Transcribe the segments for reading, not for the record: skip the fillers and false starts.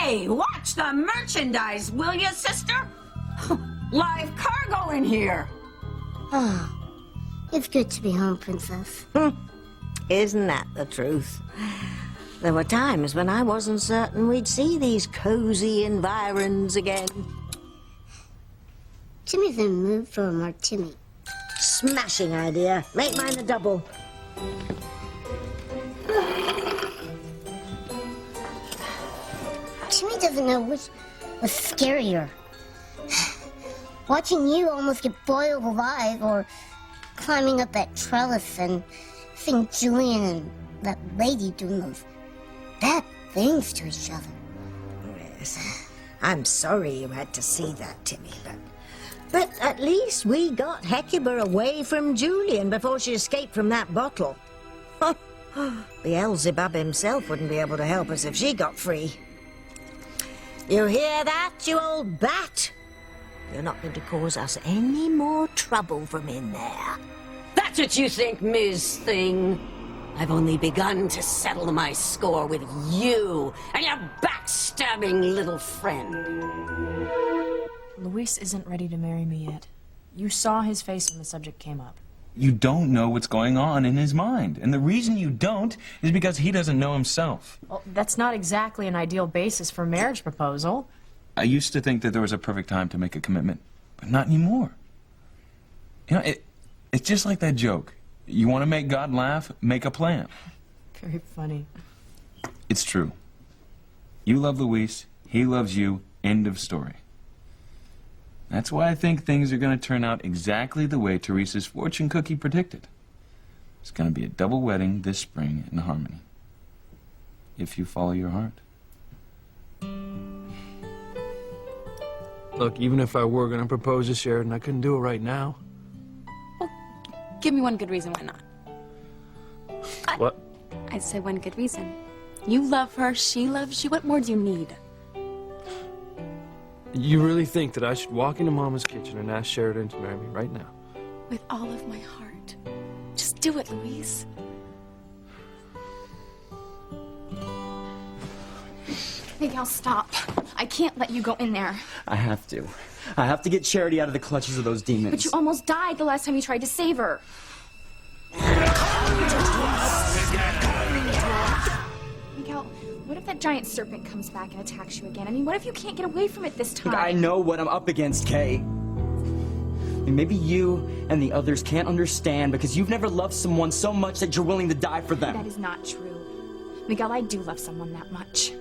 Hey, watch the merchandise, will you, sister? Live cargo in here. Oh, it's good to be home, Princess. Isn't that the truth? There were times when I wasn't certain we'd see these cozy environs again. Timmy's in the mood for a martini. Smashing idea. Make mine a double. Timmy doesn't know which was scarier. Watching you almost get boiled alive, or climbing up that trellis and seeing Julian and that lady doing those bad things to each other. Yes. I'm sorry you had to see that, Timmy, but at least we got Hecuba away from Julian before she escaped from that bottle. Beelzebub himself wouldn't be able to help us if she got free. You hear that, you old bat? You're not going to cause us any more trouble from in there. That's what you think, Ms. Thing. I've only begun to settle my score with you and your backstabbing little friend. Luis isn't ready to marry me yet. You saw his face when the subject came up. You don't know what's going on in his mind. And the reason you don't is because he doesn't know himself. Well, that's not exactly an ideal basis for a marriage proposal. I used to think that there was a perfect time to make a commitment, but not anymore. You know, it's just like that joke. You want to make God laugh, make a plan. Very funny. It's true. You love Luis, he loves you, end of story. That's why I think things are going to turn out exactly the way Teresa's fortune cookie predicted. It's going to be a double wedding this spring in Harmony. If you follow your heart. Look, even if I were going to propose to Sheridan, I couldn't do it right now. Well, give me one good reason why not. What? I said one good reason. You love her, she loves you. What more do you need? You really think that I should walk into Mama's kitchen and ask Sheridan to marry me right now? With all of my heart. Just do it, Luis. Maybe I'll stop. I can't let you go in there. I have to. I have to get Charity out of the clutches of those demons. But you almost died the last time you tried to save her. Miguel, what if that giant serpent comes back and attacks you again? I mean, what if you can't get away from it this time? Look, I know what I'm up against, Kay. And maybe you and the others can't understand because you've never loved someone so much that you're willing to die for them. That is not true. Miguel, I do love someone that much.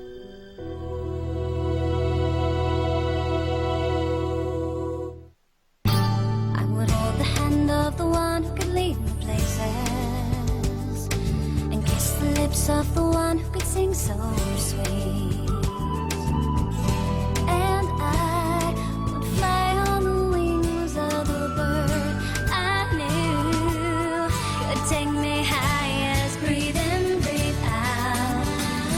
I would hold the hand of the one who could lead me places and kiss the lips of the one who could sing so sweet. And I would fly on the wings of the bird I knew could take me highest. Breathe in, breathe out.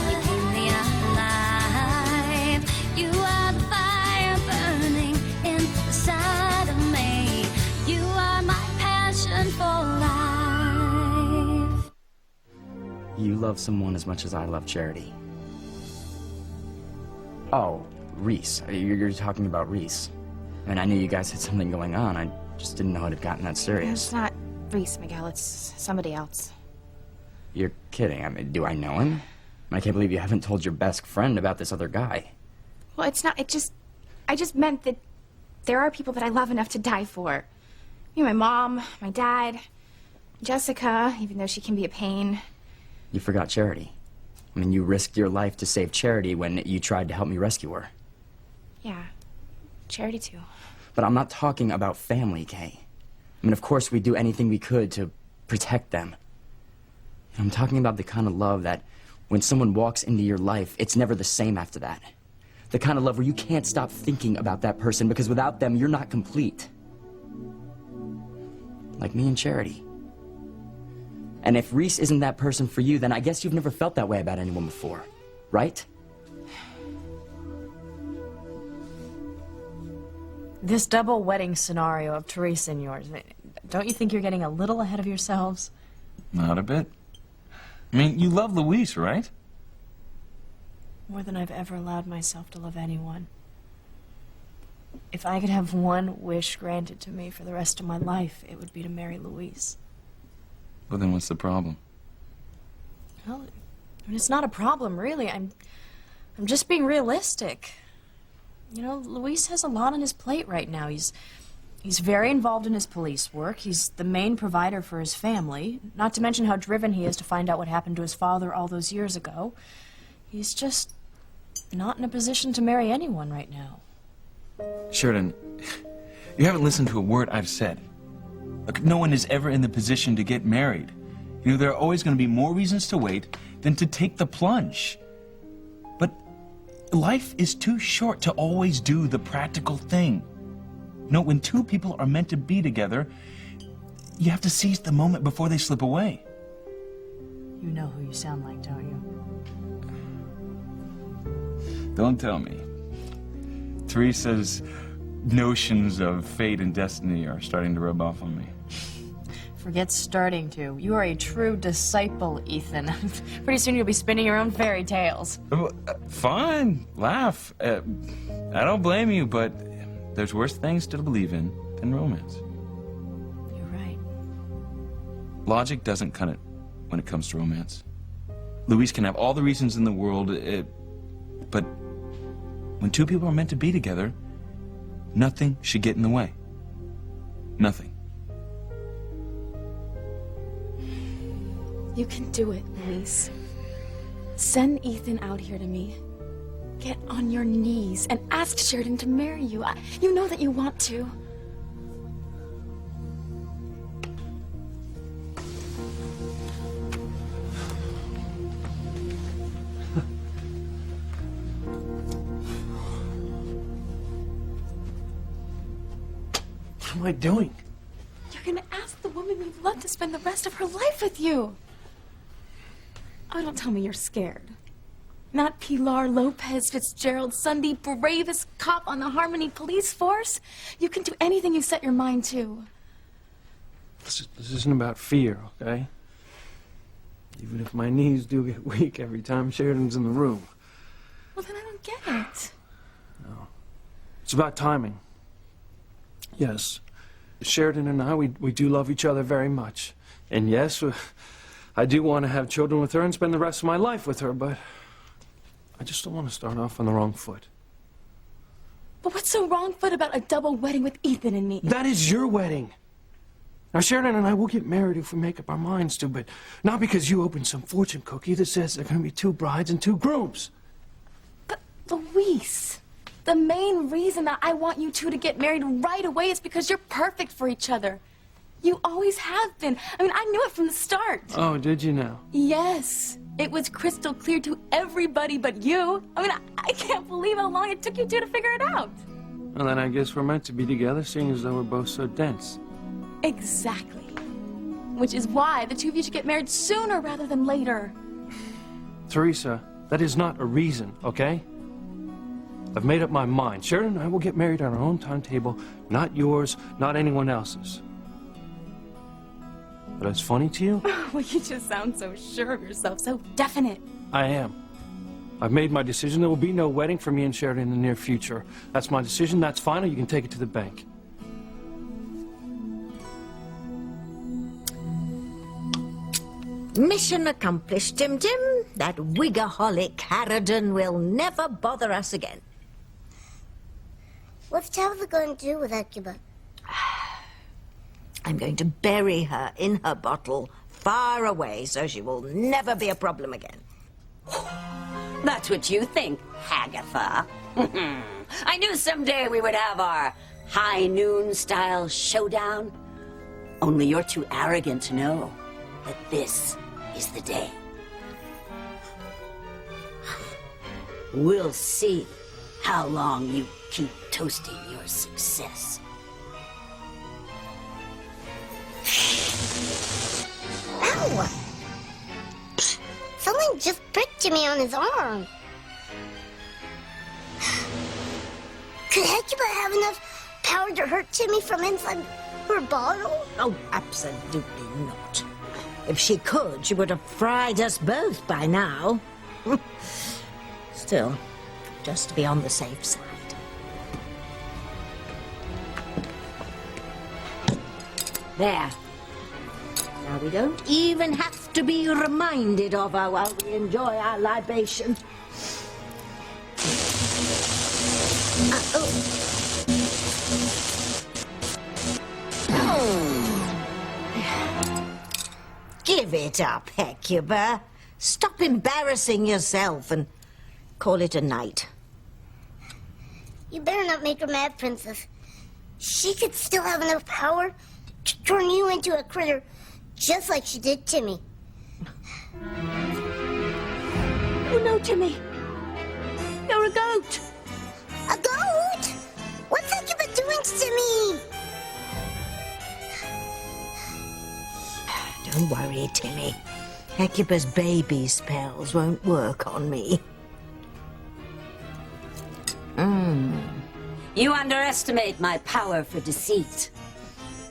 You keep me alive. You are the fire burning inside of me. You are my passion for life. You love someone as much as I love Charity. Oh, Reese. You're talking about Reese. I mean, I knew you guys had something going on. I just didn't know it had gotten that serious. It's not Reese, Miguel. It's somebody else. You're kidding. I mean, do I know him? I can't believe you haven't told your best friend about this other guy. Well, it's not. I just meant that there are people that I love enough to die for. You know, my mom, my dad, Jessica, even though she can be a pain. You forgot Charity. I mean, you risked your life to save Charity when you tried to help me rescue her. Yeah, Charity too. But I'm not talking about family, Kay. I mean, of course, we'd do anything we could to protect them. I'm talking about the kind of love that when someone walks into your life, it's never the same after that. The kind of love where you can't stop thinking about that person because without them, you're not complete. Like me and Charity. And if Reese isn't that person for you, then I guess you've never felt that way about anyone before, right? This double wedding scenario of Teresa and yours, don't you think you're getting a little ahead of yourselves? Not a bit. I mean, you love Luis, right? More than I've ever allowed myself to love anyone. If I could have one wish granted to me for the rest of my life, it would be to marry Luis. Well, then what's the problem? Well, I mean, it's not a problem, really. I'm just being realistic. You know, Luis has a lot on his plate right now. He's very involved in his police work. He's the main provider for his family, not to mention how driven he is to find out what happened to his father all those years ago. He's just not in a position to marry anyone right now. Sheridan, you haven't listened to a word I've said. Look, no one is ever in the position to get married. You know, there are always going to be more reasons to wait than to take the plunge. But life is too short to always do the practical thing. You know, when two people are meant to be together, you have to seize the moment before they slip away. You know who you sound like, don't you? Don't tell me. Teresa's notions of fate and destiny are starting to rub off on me. Forget starting to. You are a true disciple, Ethan. Pretty soon you'll be spinning your own fairy tales. Fine, laugh. I don't blame you, but there's worse things to believe in than romance. You're right. Logic doesn't cut it when it comes to romance. Luis can have all the reasons in the world, but when two people are meant to be together, nothing should get in the way. Nothing. You can do it, Luis. Send Ethan out here to me. Get on your knees and ask Sheridan to marry you. You know that you want to. What am I doing? You're gonna ask the woman you love to spend the rest of her life with you. Oh, don't tell me you're scared. Not Pilar Lopez Fitzgerald Sunday, bravest cop on the Harmony Police Force. You can do anything you set your mind to. This isn't about fear, okay? Even if my knees do get weak every time Sheridan's in the room. Well, then I don't get it. No. It's about timing. Yes, Sheridan and I, we do love each other very much. And yes, I do want to have children with her and spend the rest of my life with her, but I just don't want to start off on the wrong foot. But what's so wrong foot about a double wedding with Ethan and me? That is your wedding. Now, Sheridan and I will get married if we make up our minds to, but not because you opened some fortune cookie that says there are going to be 2 brides and 2 grooms. But, Luis, the main reason that I want you two to get married right away is because you're perfect for each other. You always have been. I mean, I knew it from the start. Oh, did you now? Yes. It was crystal clear to everybody but you. I mean, I can't believe how long it took you two to figure it out. Well, then I guess we're meant to be together, seeing as though we're both so dense. Exactly. Which is why the two of you should get married sooner rather than later. Teresa, that is not a reason, okay? I've made up my mind. Sheridan and I will get married on our own timetable, not yours, not anyone else's. But that's funny to you? Well, you just sound so sure of yourself, so definite. I am. I've made my decision. There will be no wedding for me and Sheridan in the near future. That's my decision. That's final. You can take it to the bank. Mission accomplished, Tim Tim. That wigaholic Harridan will never bother us again. What's Tabitha going to do with Hecuba? I'm going to bury her in her bottle, far away, so she will never be a problem again. That's what you think, Hagatha. I knew someday we would have our high noon style showdown. Only you're too arrogant to know that this is the day. We'll see how long you keep toasting your success. Ow! Something just pricked Jimmy on his arm. Could Hecuba have enough power to hurt Timmy from inside her bottle? Oh, absolutely not. If she could, she would have fried us both by now. Still, just to be on the safe side. There. Now we don't even have to be reminded of her while we enjoy our libation. Give it up, Hecuba. Stop embarrassing yourself and call it a night. You better not make her mad, Princess. She could still have enough power to turn you into a critter, just like she did Timmy. Oh no, Timmy. You're a goat. A goat? What's Hecuba doing to Timmy? Don't worry, Timmy. Hecuba's baby spells won't work on me. You underestimate my power for deceit.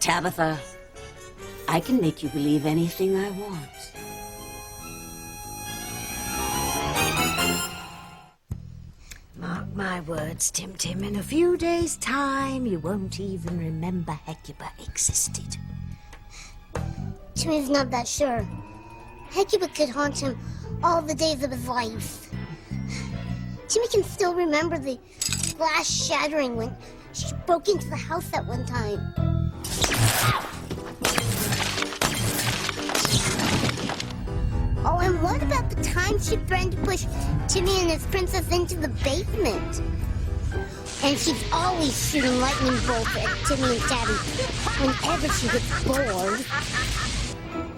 Tabitha, I can make you believe anything I want. Mark my words, Tim. In a few days' time, you won't even remember Hecuba existed. Timmy's not that sure. Hecuba could haunt him all the days of his life. Timmy can still remember the glass shattering when she broke into the house that one time. Oh, and what about the time she threatened to push Timmy and his princess into the basement? And she's always shooting lightning bolts at Timmy and Tabby whenever she gets bored.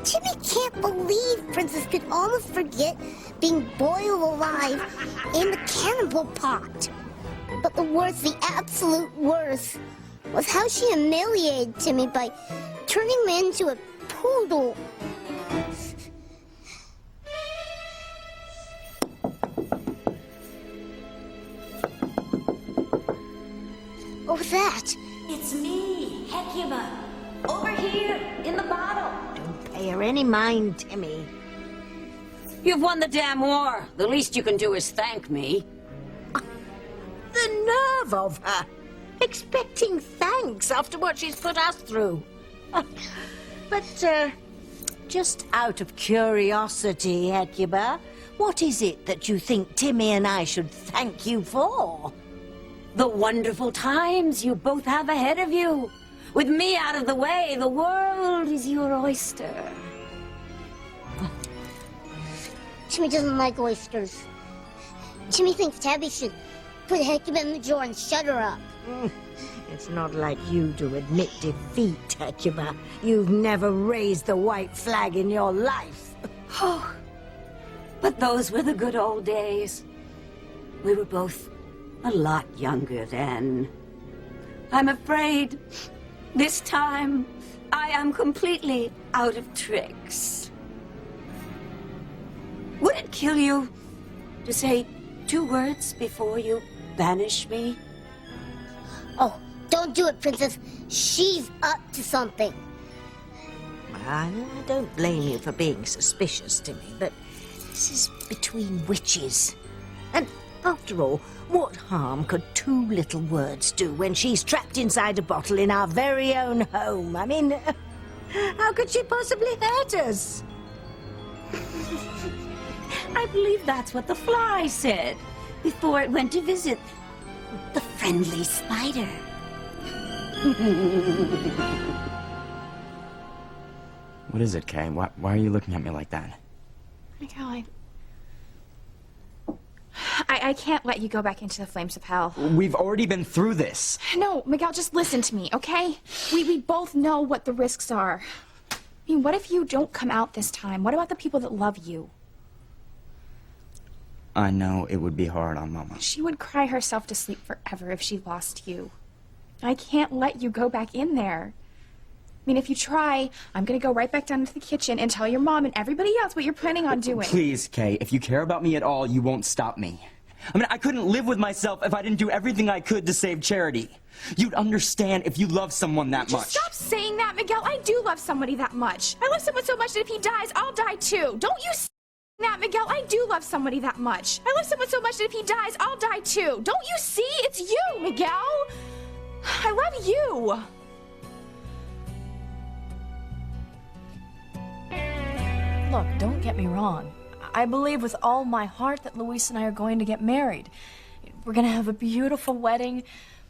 Timmy can't believe Princess could almost forget being boiled alive in the cannibal pot. But the worst, the absolute worst, was how she humiliated Timmy by turning him into a poodle. What was that? It's me, Hecuba. Over here, in the bottle. Don't pay her any mind, Timmy. You've won the damn war. The least you can do is thank me. The nerve of her! Expecting thanks after what she's put us through. But, just out of curiosity, Hecuba, what is it that you think Timmy and I should thank you for? The wonderful times you both have ahead of you. With me out of the way, the world is your oyster. Timmy doesn't like oysters. Timmy thinks Tabby should put Hecuba in the jar and shut her up. It's not like you to admit defeat, Hecuba. You've never raised the white flag in your life. Oh, but those were the good old days. We were both a lot younger then. I'm afraid this time I am completely out of tricks. Would it kill you to say 2 words before you banish me? Oh, don't do it, Princess. She's up to something. I don't blame you for being suspicious, Timmy, but this is between witches. And after all, what harm could 2 little words do when she's trapped inside a bottle in our very own home? I mean, how could she possibly hurt us? I believe that's what the fly said before it went to visit the friendly spider. What is it, Kay? Why are you looking at me like that? Miguel, I can't let you go back into the flames of hell. We've already been through this. No, Miguel, just listen to me, okay? We both know what the risks are. I mean, what if you don't come out this time? What about the people that love you? I know it would be hard on Mama. She would cry herself to sleep forever if she lost you. I can't let you go back in there. I mean, if you try, I'm gonna go right back down into the kitchen and tell your mom and everybody else what you're planning on doing. Please, Kay, if you care about me at all, you won't stop me. I mean, I couldn't live with myself if I didn't do everything I could to save Charity. You'd understand if you love someone that much. Just stop saying that, Miguel. I do love somebody that much. I love someone so much that if he dies, I'll die too. Don't you that, Miguel. I do love somebody that much. I love someone so much that if he dies, I'll die too. Don't you see? It's you, Miguel. I love you. Look, don't get me wrong. I believe with all my heart that Luis and I are going to get married. We're going to have a beautiful wedding,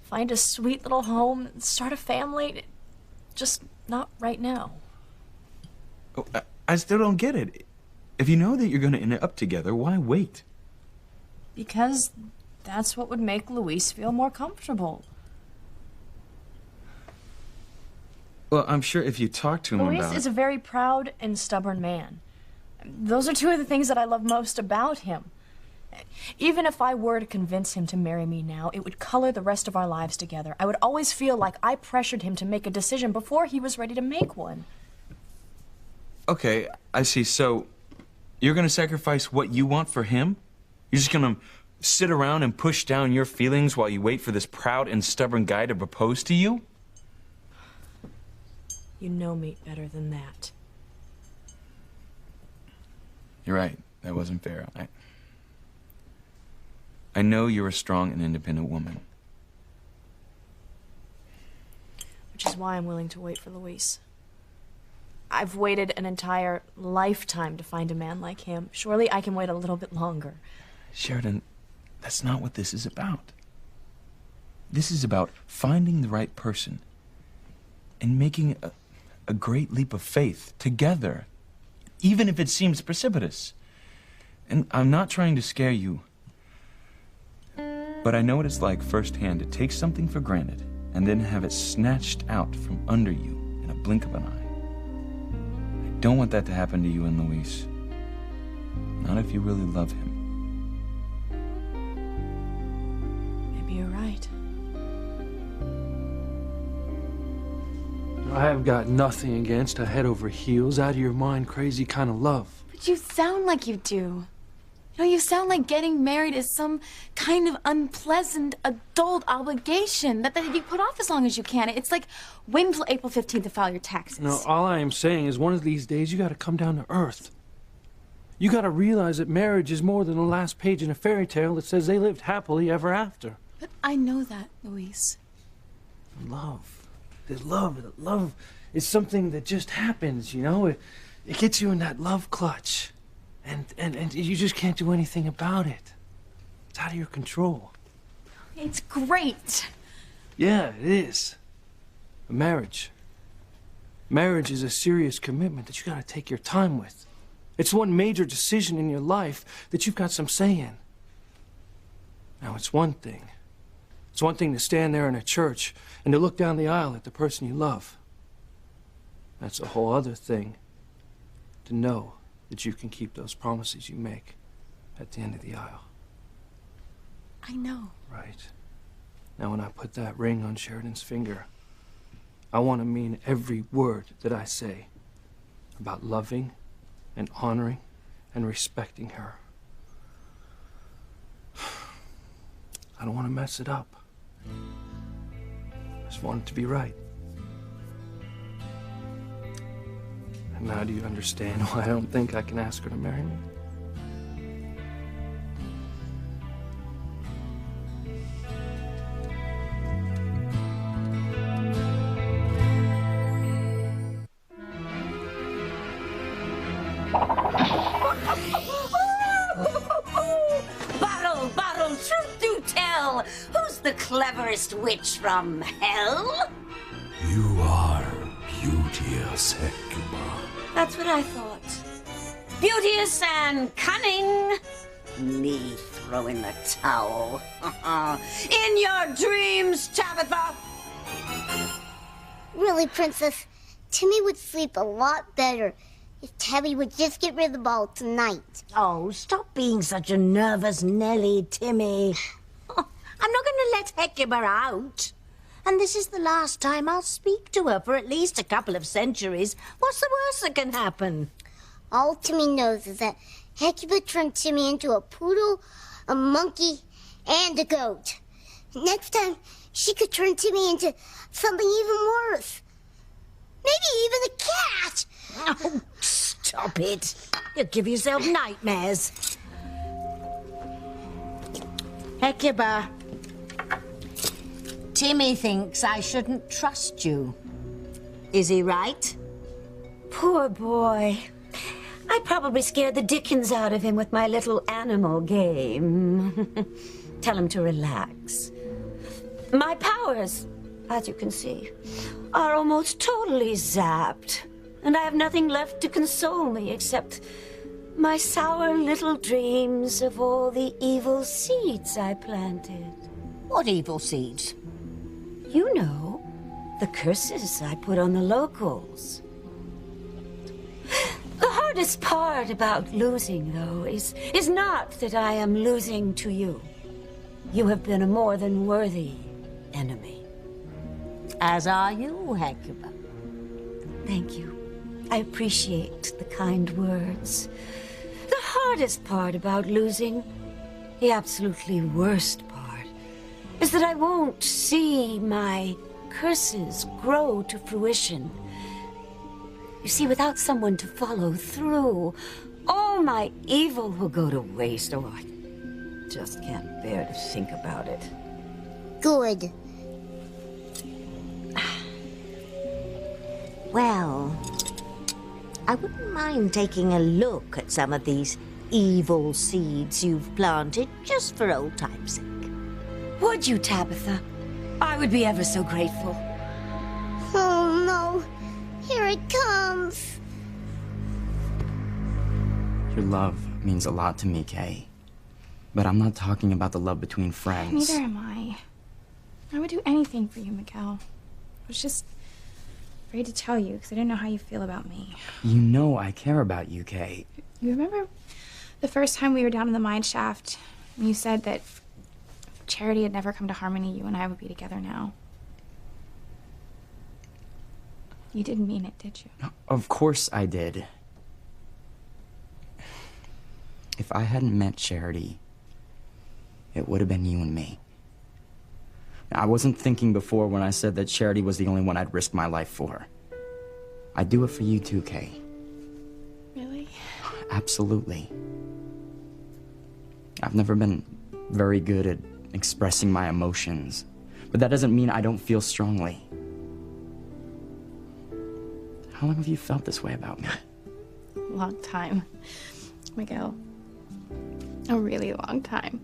find a sweet little home, start a family. Just not right now. Oh, I still don't get it. If you know that you're going to end up together, why wait? Because that's what would make Luis feel more comfortable. Well, I'm sure if you talk to him Luis about is a very proud and stubborn man. Those are two of the things that I love most about him. Even if I were to convince him to marry me now, it would color the rest of our lives together. I would always feel like I pressured him to make a decision before he was ready to make one. Okay, I see. So, you're gonna sacrifice what you want for him? You're just gonna sit around and push down your feelings while you wait for this proud and stubborn guy to propose to you? You know me better than that. You're right. That wasn't fair. I know you're a strong and independent woman. Which is why I'm willing to wait for Luis. I've waited an entire lifetime to find a man like him. Surely I can wait a little bit longer. Sheridan, that's not what this is about. This is about finding the right person and making a great leap of faith together, even if it seems precipitous. And I'm not trying to scare you, but I know what it's like firsthand to take something for granted and then have it snatched out from under you in a blink of an eye. I don't want that to happen to you and Luis. Not if you really love him. Maybe you're right. I have got nothing against a head over heels, out of your mind crazy kind of love. But you sound like you do. You know, you sound like getting married is some kind of unpleasant adult obligation that you put off as long as you can. It's like waiting until April 15th to file your taxes. No, all I am saying is one of these days you gotta come down to earth. You gotta realize that marriage is more than the last page in a fairy tale that says they lived happily ever after. But I know that, Luis. Love. There's love. Love is something that just happens, you know? It gets you in that love clutch. And you just can't do anything about it. It's out of your control. It's great. Yeah, it is. But marriage is a serious commitment that you gotta take your time with. It's one major decision in your life that you've got some say in. Now, it's one thing. It's one thing to stand there in a church and to look down the aisle at the person you love. That's a whole other thing to know that you can keep those promises you make at the end of the aisle. I know. Right. Now, when I put that ring on Sheridan's finger, I want to mean every word that I say about loving and honoring and respecting her. I don't want to mess it up. I just want it to be right. And now do you understand why I don't think I can ask her to marry me? Bottle, truth do tell. Who's the cleverest witch from hell? You are beauteous, Hecuba. That's what I thought. Beauteous and cunning. Me throw in the towel. In your dreams, Tabitha. Really, Princess, Timmy would sleep a lot better if Tabby would just get rid of the ball tonight. Oh, stop being such a nervous Nelly, Timmy. Oh, I'm not going to let Hecuba out. And this is the last time I'll speak to her for at least a couple of centuries. What's the worst that can happen? All Timmy knows is that Hecuba turned Timmy into a poodle, a monkey, and a goat. Next time, she could turn Timmy into something even worse. Maybe even a cat. Oh, stop. stop it. You'll give yourself nightmares. Hecuba. Timmy thinks I shouldn't trust you. Is he right? Poor boy. I probably scared the dickens out of him with my little animal game. Tell him to relax. My powers, as you can see, are almost totally zapped. And I have nothing left to console me except my sour little dreams of all the evil seeds I planted. What evil seeds? You know, the curses I put on the locals. The hardest part about losing, though, is not that I am losing to you. You have been a more than worthy enemy. As are you, Hecuba. Thank you. I appreciate the kind words. The hardest part about losing, the absolutely worst part, is that I won't see my curses grow to fruition. You see, without someone to follow through, all my evil will go to waste. Oh, I just can't bear to think about it. Good. Well, I wouldn't mind taking a look at some of these evil seeds you've planted, just for old time's sake. Would you, Tabitha? I would be ever so grateful. Oh, no. Here it comes. Your love means a lot to me, Kay. But I'm not talking about the love between friends. Neither am I. I would do anything for you, Miguel. I was just afraid to tell you because I didn't know how you feel about me. You know I care about you, Kay. You remember the first time we were down in the mine shaft when you said that if Charity had never come to Harmony, you and I would be together now? You didn't mean it, did you? Of course I did. If I hadn't met Charity, it would have been you and me. I wasn't thinking before when I said that Charity was the only one I'd risk my life for. I'd do it for you too, Kay. Really? Absolutely. I've never been very good at expressing my emotions, but that doesn't mean I don't feel strongly. How long have you felt this way about me? Long time, Miguel. A really long time.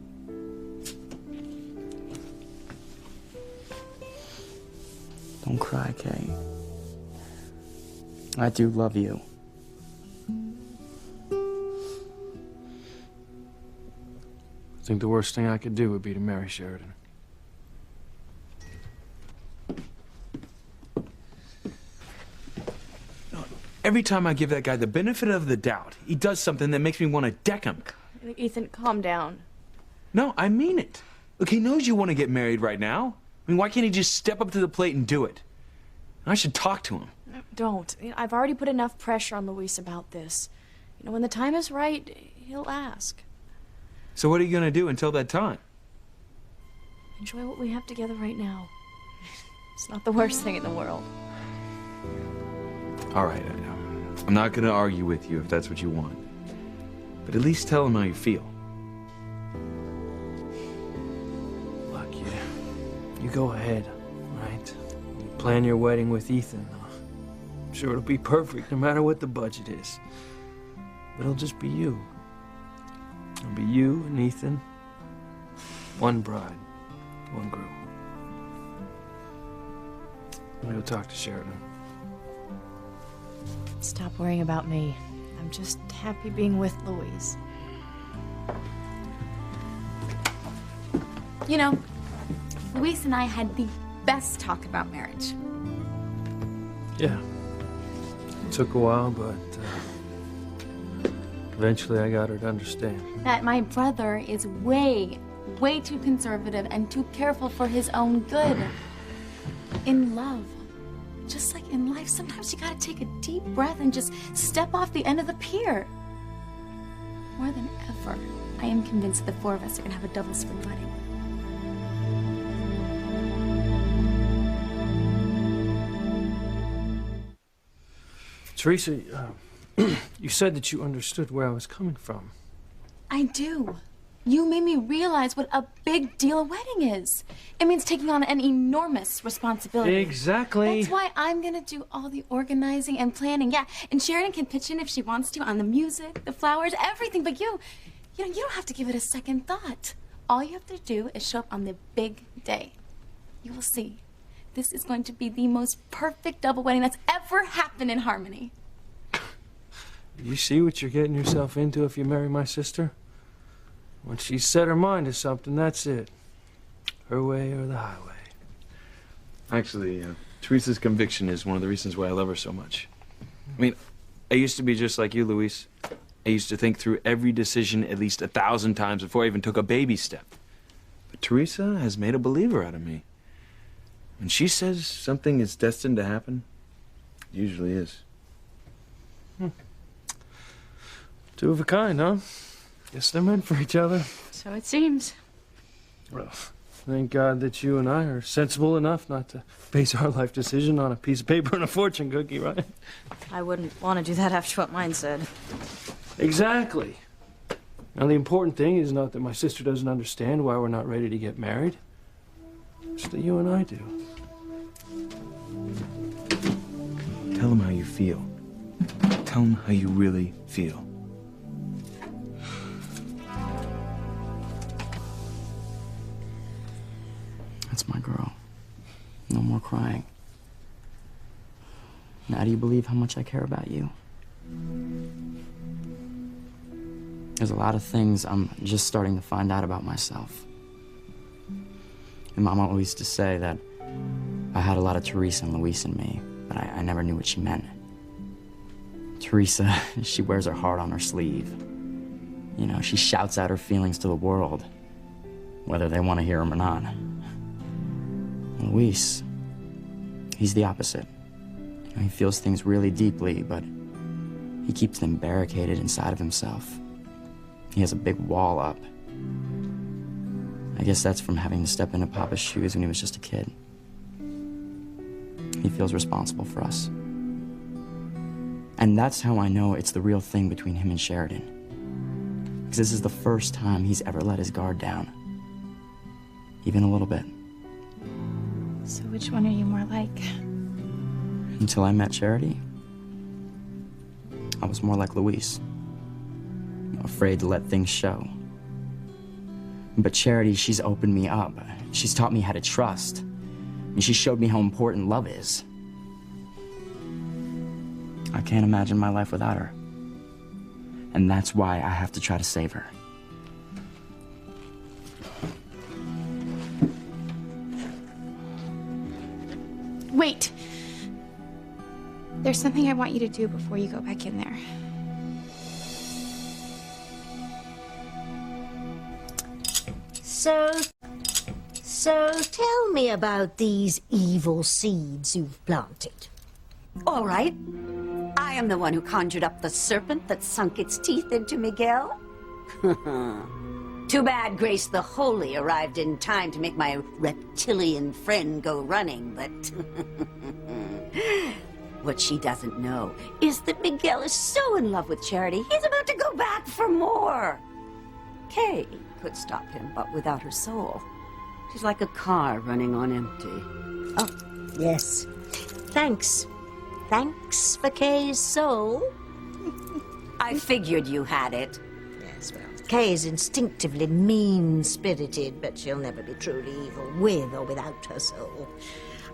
Don't cry, Kay. I do love you. I think the worst thing I could do would be to marry Sheridan. Every time I give that guy the benefit of the doubt, he does something that makes me want to deck him. Ethan, calm down. No, I mean it. Look, he knows you want to get married right now. I mean, why can't he just step up to the plate and do it? I should talk to him. Don't. I've already put enough pressure on Luis about this. You know, when the time is right, he'll ask. So what are you going to do until that time? Enjoy what we have together right now. It's not the worst thing in the world. All right, I'm not going to argue with you if that's what you want. But at least tell him how you feel. Look, you go ahead, right? You plan your wedding with Ethan. I'm sure it'll be perfect no matter what the budget is. But it'll just be you. It'll be you and Ethan. One bride, one groom. I'm gonna go talk to Sheridan. Stop worrying about me. I'm just happy being with Louise. You know, Luis and I had the best talk about marriage. Yeah. It took a while, but eventually I got her to understand. That my brother is way too conservative and too careful for his own good. In love, just like in life, sometimes you gotta take a deep breath and just step off the end of the pier. More than ever, I am convinced the four of us are gonna have a double spring wedding. Teresa, You said that you understood where I was coming from. I do. You made me realize what a big deal a wedding is. It means taking on an enormous responsibility. Exactly. That's why I'm gonna do all the organizing and planning. Yeah, and Sheridan can pitch in if she wants to on the music, the flowers, everything. But you don't have to give it a second thought. All you have to do is show up on the big day. You will see. This is going to be the most perfect double wedding that's ever happened in Harmony. You see what you're getting yourself into if you marry my sister? Once she's set her mind to something, that's it. Her way or the highway. Actually, Teresa's conviction is one of the reasons why I love her so much. I mean, I used to be just like you, Luis. I used to think through every decision at least 1,000 times before I even took a baby step. But Teresa has made a believer out of me. When she says something is destined to happen, it usually is. Two of a kind, huh? Guess they're meant for each other. So it seems. Well, thank God that you and I are sensible enough not to base our life decision on a piece of paper and a fortune cookie, right? I wouldn't want to do that after what mine said. Exactly. Now, the important thing is not that my sister doesn't understand why we're not ready to get married. It's that you and I do. Tell him how you feel. Tell him how you really feel. That's my girl. No more crying. Now, do you believe how much I care about you? There's a lot of things I'm just starting to find out about myself. And Mama always used to say that I had a lot of Teresa and Luis in me, but I never knew what she meant. Teresa, she wears her heart on her sleeve. You know, she shouts out her feelings to the world, whether they want to hear them or not. Luis, he's the opposite. You know, he feels things really deeply, but he keeps them barricaded inside of himself. He has a big wall up. I guess that's from having to step into Papa's shoes when he was just a kid. He feels responsible for us. And that's how I know it's the real thing between him and Sheridan. Because this is the first time he's ever let his guard down. Even a little bit. So which one are you more like? Until I met Charity, I was more like Luis. Afraid to let things show. But Charity, she's opened me up. She's taught me how to trust. And she showed me how important love is. I can't imagine my life without her. And that's why I have to try to save her. Wait. There's something I want you to do before you go back in there. So tell me about these evil seeds you've planted. All right. I am the one who conjured up the serpent that sunk its teeth into Miguel. Too bad Grace the Holy arrived in time to make my reptilian friend go running, but what she doesn't know is that Miguel is so in love with Charity, he's about to go back for more. Kay could stop him, but without her soul. She's like a car running on empty. Oh, yes. Thanks. Thanks for Kay's soul. I figured you had it. Yes, well, Kay is instinctively mean-spirited, but she'll never be truly evil with or without her soul.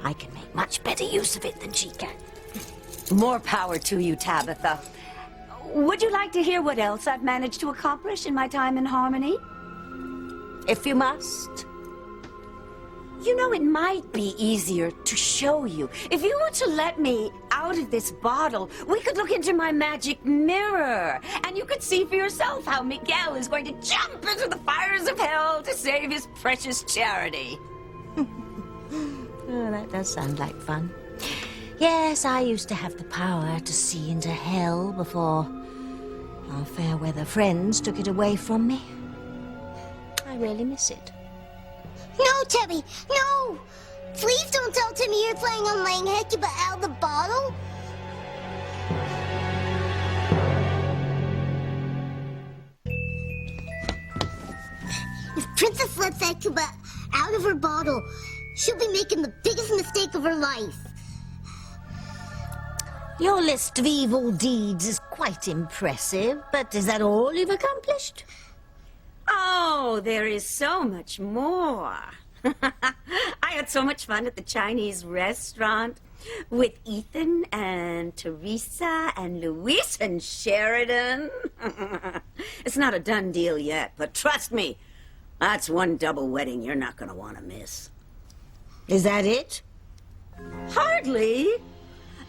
I can make much better use of it than she can. More power to you, Tabitha. Would you like to hear what else I've managed to accomplish in my time in Harmony? If you must. You know, it might be easier to show you. If you were to let me out of this bottle, we could look into my magic mirror, and you could see for yourself how Miguel is going to jump into the fires of hell to save his precious Charity. Oh, that does sound like fun. Yes, I used to have the power to see into hell before our fair weather friends took it away from me. I really miss it. No, Tebby, no! Please don't tell Timmy you're planning on laying Hecuba out of the bottle. If Princess lets Hecuba out of her bottle, she'll be making the biggest mistake of her life. Your list of evil deeds is quite impressive, but is that all you've accomplished? Oh, there is so much more. I had so much fun at the Chinese restaurant with Ethan and Teresa and Luis and Sheridan. It's not a done deal yet, but trust me, that's one double wedding you're not going to want to miss. Is that it? Hardly.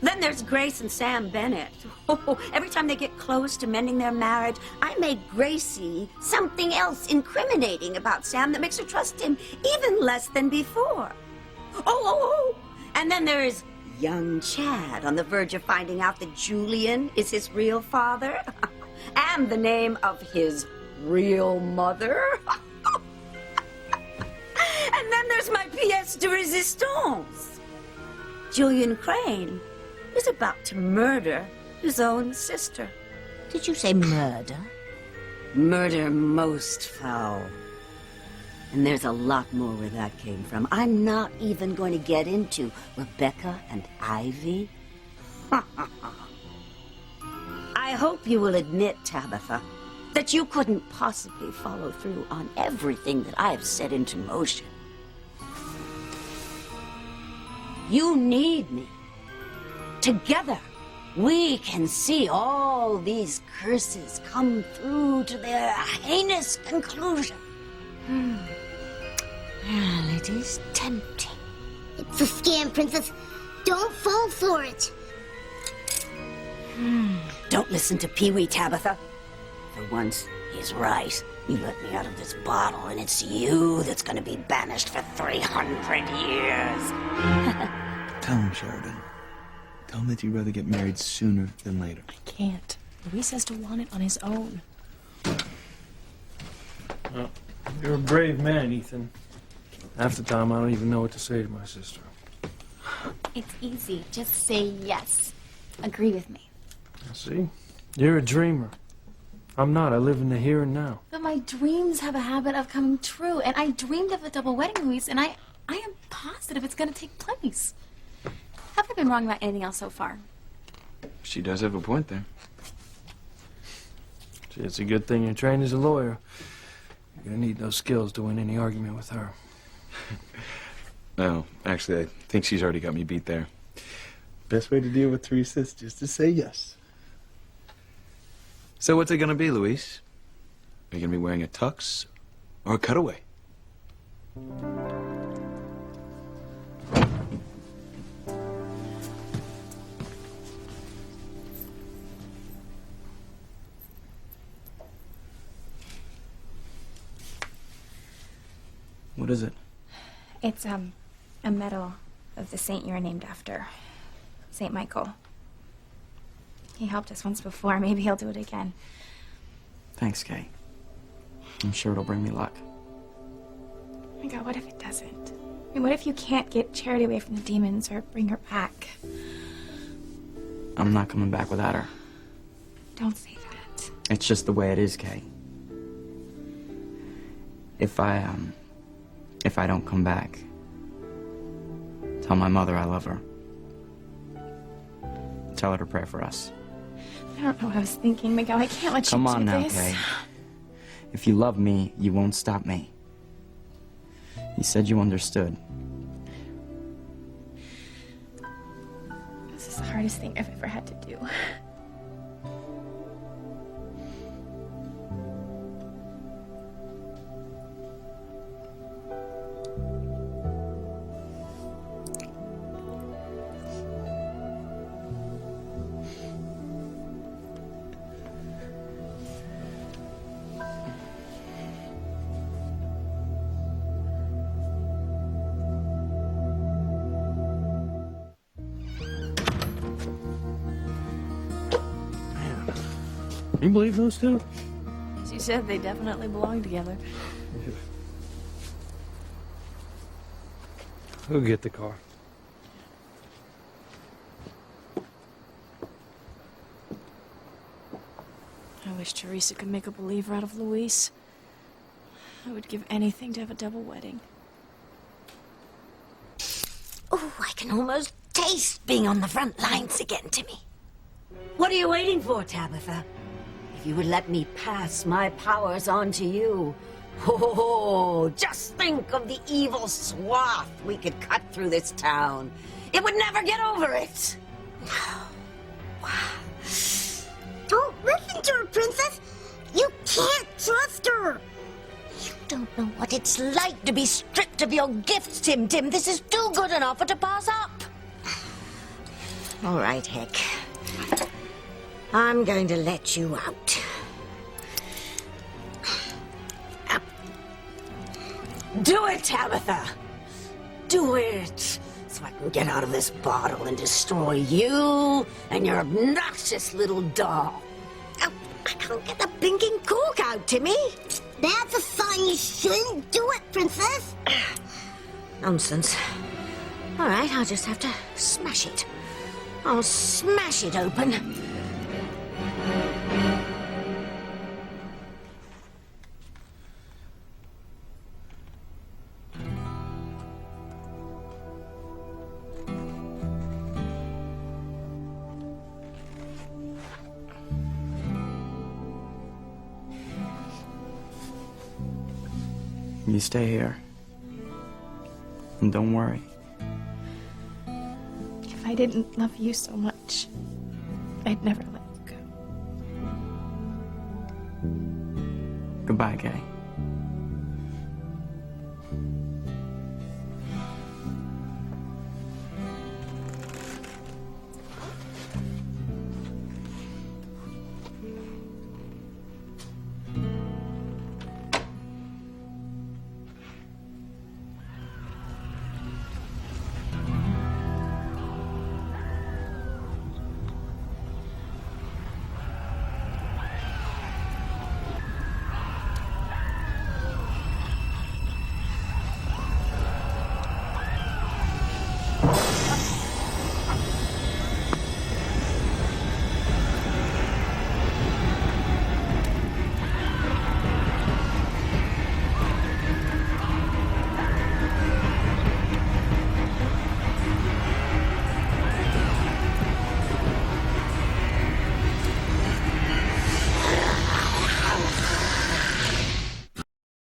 Then there's Grace and Sam Bennett. Oh, every time they get close to mending their marriage, I make Gracie something else incriminating about Sam that makes her trust him even less than before. Oh. And then there's young Chad on the verge of finding out that Julian is his real father and the name of his real mother. And then there's my pièce de résistance. Julian Crane is about to murder his own sister. Did you say murder? Murder most foul. And there's a lot more where that came from. I'm not even going to get into Rebecca and Ivy. I hope you will admit, Tabitha, that you couldn't possibly follow through on everything that I've set into motion. You need me. Together, we can see all these curses come through to their heinous conclusion. Well, it is tempting. It's a scam, Princess. Don't fall for it. Don't listen to Pee-wee, Tabitha. For once, he's right. You let me out of this bottle, and it's you that's going to be banished for 300 years. Tell him, Sheridan. Tell him that you'd rather get married sooner than later. I can't. Luis has to want it on his own. Well, you're a brave man, Ethan. Half the time, I don't even know what to say to my sister. It's easy. Just say yes. Agree with me. See? You're a dreamer. I'm not. I live in the here and now. But my dreams have a habit of coming true, and I dreamed of a double wedding, Luis, and I am positive it's going to take place. Have I been wrong about anything else so far? She does have a point there. See, it's a good thing you're trained as a lawyer. You're gonna need those skills to win any argument with her. No, actually, I think she's already got me beat there. Best way to deal with Teresa is just to say yes. So what's it gonna be, Luis? Are you gonna be wearing a tux or a cutaway? What is it? It's, a medal of the saint you're named after. St. Michael. He helped us once before. Maybe he'll do it again. Thanks, Kay. I'm sure it'll bring me luck. Oh my God, what if it doesn't? I mean, what if you can't get Charity away from the demons or bring her back? I'm not coming back without her. Don't say that. It's just the way it is, Kay. If I don't come back, tell my mother I love her. Tell her to pray for us. I don't know what I was thinking, Miguel. I can't let Come you on do now, this. Kay. If you love me, you won't stop me. You said you understood. This is the hardest thing I've ever had to do. You believe those two? As you said, they definitely belong together. Who'll get the car? I wish Teresa could make a believer out of Luis. I would give anything to have a double wedding. Oh, I can almost taste being on the front lines again, Timmy. What are you waiting for, Tabitha? If you would let me pass my powers on to you. Oh, just think of the evil swath we could cut through this town. It would never get over it. Don't listen to her, Princess. You can't trust her. You don't know what it's like to be stripped of your gifts, Tim. This is too good an offer to pass up. All right, Heck. I'm going to let you out. Do it, Tabitha. Do it. So I can get out of this bottle and destroy you and your obnoxious little doll. Oh, I can't get the blinking cork out, Timmy. That's a sign you shouldn't do it, Princess. Nonsense. All right, I'll just have to smash it. I'll smash it open. You stay here. And don't worry. If I didn't love you so much, I'd never let you go. Goodbye, Kay.